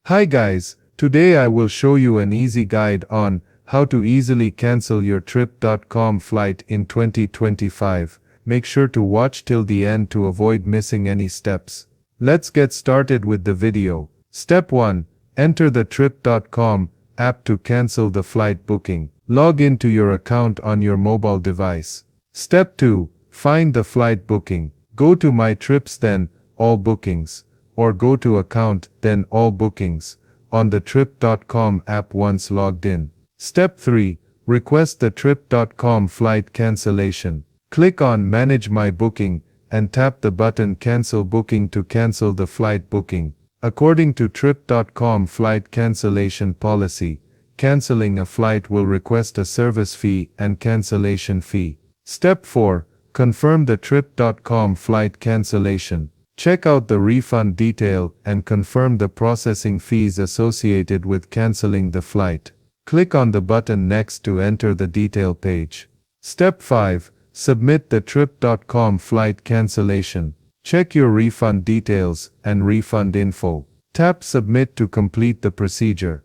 Hi guys, today I will show you an easy guide on how to easily cancel your trip.com flight in 2025. Make sure to watch till the end to avoid missing any steps. Let's get started with the video. Step 1. Enter the trip.com app to cancel the flight booking. Log into your account on your mobile device. Step 2. Find the flight booking. Go to My Trips, then All Bookings, or go to Account, then All Bookings, on the trip.com app once logged in. Step 3. Request the trip.com flight cancellation. Click on Manage My Booking and tap the button Cancel Booking to cancel the flight booking. According to trip.com flight cancellation policy, canceling a flight will request a service fee and cancellation fee. Step 4. Confirm the trip.com flight cancellation. Check out the refund detail and confirm the processing fees associated with canceling the flight. Click on the button Next to enter the detail page. Step 5. Submit the trip.com flight cancellation. Check your refund details and refund info. Tap Submit to complete the procedure.